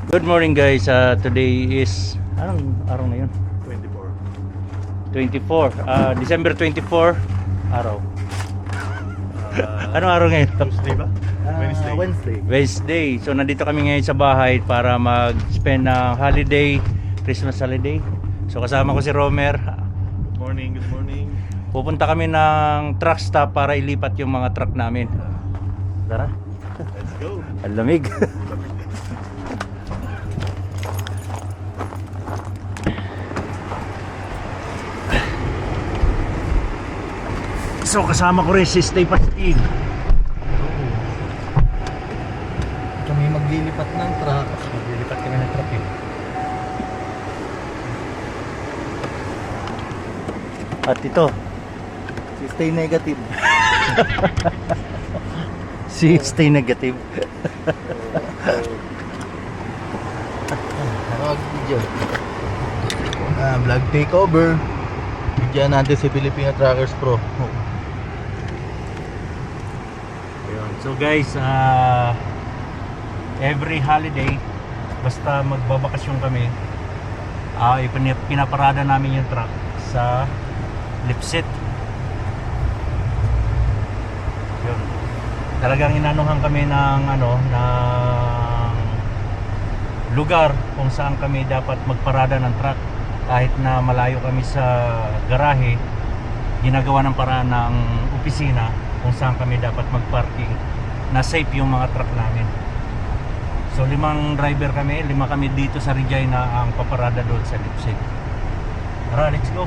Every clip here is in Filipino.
Good morning guys, today is anong araw na yun? 24. December 24 araw. Anong araw ngayon? Tuesday ba? Wednesday. So nandito kami ngayon sa bahay para mag-spend ng holiday, Christmas holiday. So kasama ko si Romer. Good morning, good morning. Pupunta kami ng truck stop para ilipat yung mga truck namin. Tara. Let's go. Ang lamig. So kasama ko rin si Stay Pastig. Kami maglilipat ng truck. Maglilipat kami ng truck eh. At ito, Si Stay Negative. si Stay Negative. Nakag-video. Vlog takeover. Bigyan natin si Filipino Truckers Pro. Ayun. So guys, every holiday, basta magbabakasyon kami, pinaparada namin yung truck sa Lipset. Yun. Talagang inanuhan kami ng ng lugar kung saan kami dapat magparada ng truck. Kahit na malayo kami sa garahe, ginagawa ng paraan ng opisina kung saan kami dapat magparking na safe yung mga truck namin. So 5 driver kami, 5 kami dito sa Regina ang paparada doon sa Lipset. Tara, let's go.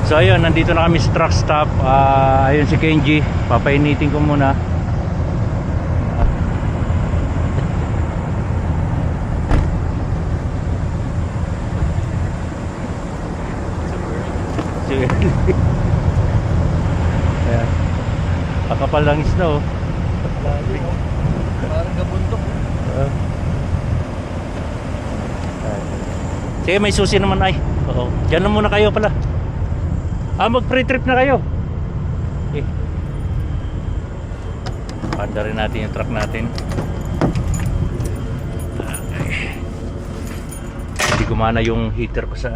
So ayun, nandito na kami sa truck stop. Ayun si Kenji, papainitin ko muna. Ayan. Pakapal lang isda oh. Parang gabundok. Sige, may susi naman ay. Oo. Diyan na muna kayo pala. Mag-pre-trip na kayo. Okay. Panda rin natin yung truck natin. Okay. Hindi gumana yung heater ko sa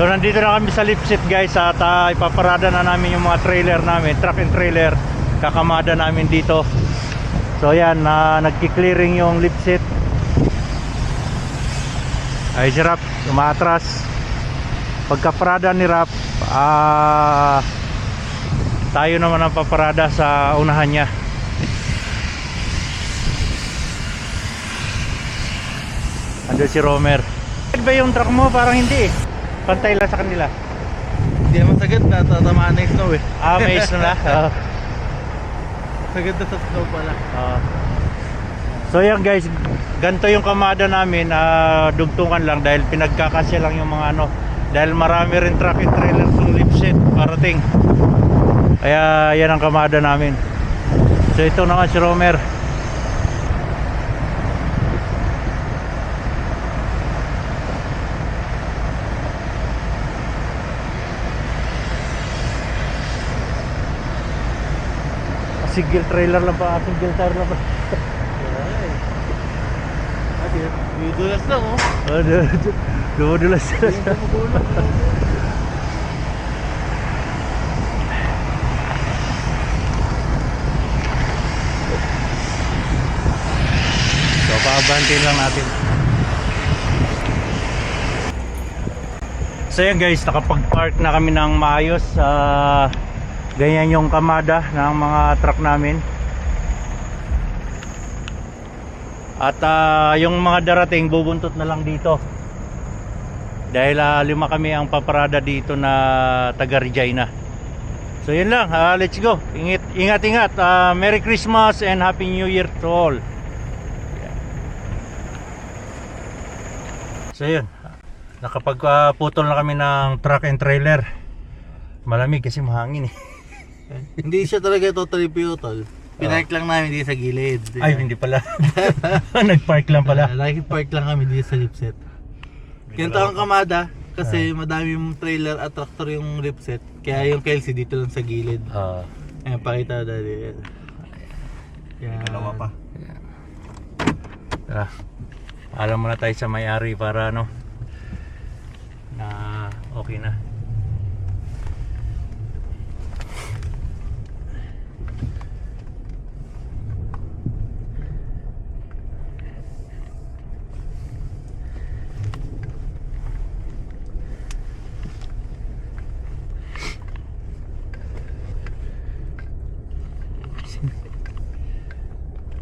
So nandito na kami sa Lipset guys at ipaparada na namin yung mga trailer namin, truck and trailer, kakamada namin dito. So yan, nagki-clearing yung Lipset. Ay si Rap, umaatras. Pagkaparada ni Rap, tayo naman ang paparada sa unahan niya. Ando si Romer. Ba yung truck mo? Parang hindi eh. Pantay lang sa kanila. Hindi naman sagad na tatamaan na yung snow eh. May snow na? Sagad na sa snow pala. So yan guys, ganito yung kamada namin. Dugtungan lang dahil pinagkakasya lang yung mga dahil marami rin truck and trailer sa Lipset parating. Kaya yan ang kamada namin. So ito naman si Romer. Single trailer lang pa, single tire lang pa. Dudulas lang oh. Dudulas. So paabantin lang natin. So yan guys, nakapag-park na kami ng maayos. Ganyan yung kamada ng mga truck namin. At yung mga darating bubuntot na lang dito. Dahil 5 kami ang paparada dito na taga Regina. So yun lang, let's go. Ingat. Merry Christmas and Happy New Year to all. So yun, nakapagputol na kami ng truck and trailer. Malamig kasi mahangin eh. Hindi siya talaga totally putol. Pinark lang namin dito sa gilid. Ay, hindi pala. Nag-park lang pala. Naki-park lang kami dito sa lipset. Ganito ang kamada kasi madami yung trailer at tractor yung lipset. Kaya yung Kelsey dito lang sa gilid. Ayan, pakita dali. Yan. Dalawa pa. Tara. Alam mo na tayo sa may-ari para ano na okay na.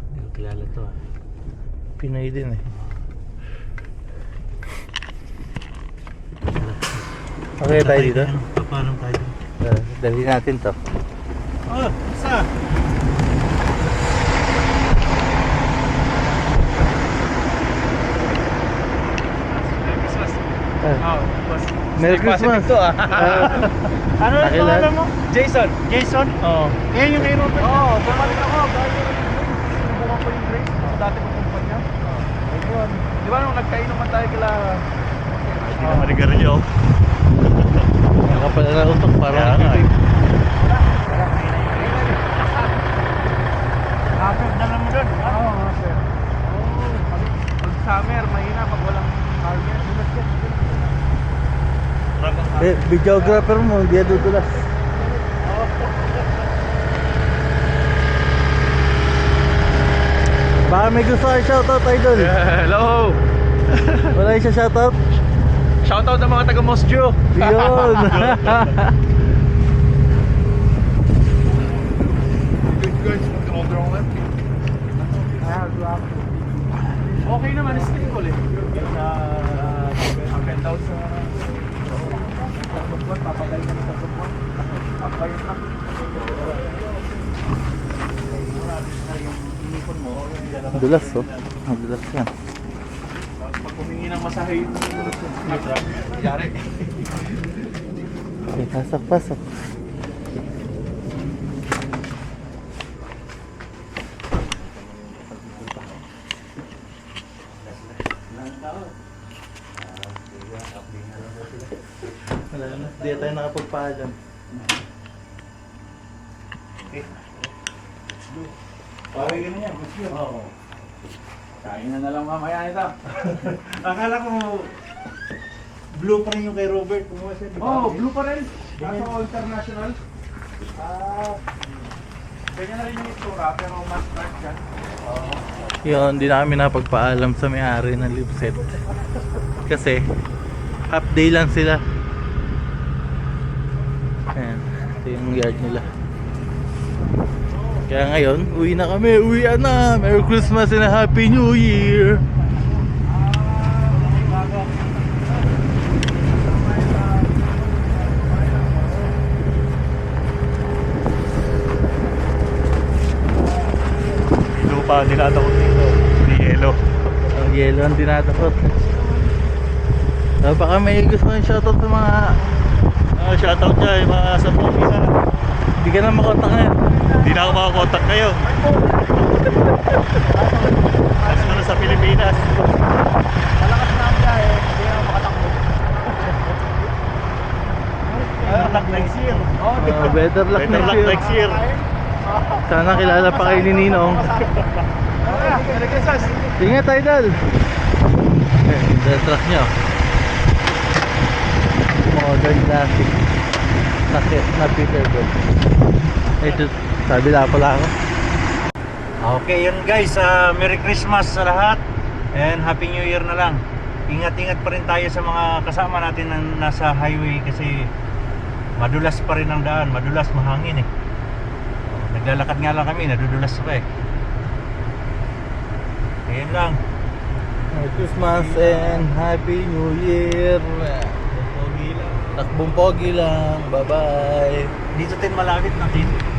Hindi ko kilala to ah. Pinoy din eh. Okay tayo dito? Paano tayo? Dali natin to. Oh, isa. Merry Christmas! Ano yung Nakilala? pangalan mo? Jason! Jason? Oo. Yan yung kay Robert. Oo, bumalik ako. Dahil sinubukan ko yung Grace. Ako dati ko kumpanya. Ayun. Di ba nung nagkainuman tayo kila... Hindi na marigarilyo. Nakapala na utok Kaya parang nga eh. ipig. Kapag na lang mo doon. Oo, sir. Pag summer, mahina. Pag walang harvest. Videographer mo, hindi dudulas. Baka may gusto kayo shoutout, idol. Hello! Wala yung shoutout? Shoutout ng mga taga Mosjo! Yun! Okay naman, stable eh. Ang penthouse sa... Tagbagbuan, papagay kami sa tagbagbuan. Ang bayan na. Dulas, oh. Ang dulas yan. Pag humingi ng masahe yung nangyari. Okay, pasok. Wala na, di tayo nakapagpaalam. Paway ka na yan. Mas yun. Oo. Kain na lang mamaya ito. Akala ko blue pa rin yung kay Robert. Kumuha siya, di ba? Oh, blue pa rin. Kaso international. Ganyan na rin yung itsura pero mas dark siya. Yun, di namin napagpaalam sa may-ari ng lipset. Kasi, half day lang sila. Ayan, ito yung yard nila. Kaya ngayon, uwi na kami. Uwian na! Merry Christmas and a Happy New Year! Lupa ang tinatakot dito. Hindi yelo. Ang yelo ang tinatakot. Baka may gusto ng shoutout sa mga... Shoutout niya yung mga sa Pilipinas. Hindi ka na makontak ngayon. Hindi na ako makakontak kayo. Mas na sa Pilipinas. Malakas na ang biyahe, hindi na makatakbo. Better luck next year. Better luck Better luck next year. Sana kilala pa kayo ni Ninong. Merry Christmas! Ingat, idol! The truck nyo. Modern classic. Na Peterbilt. Ito, sabi lang pala ako. Okay, yun guys. Merry Christmas sa lahat. And Happy New Year na lang. Ingat-ingat pa rin tayo sa mga kasama natin na nasa highway kasi madulas pa rin ang daan. Madulas, mahangin eh. Naglalakad nga lang kami, nadudulas pa eh. Ayan lang. Merry Christmas and Happy New Year. Takbong pogi lang. Bye-bye. Dito din malapit natin.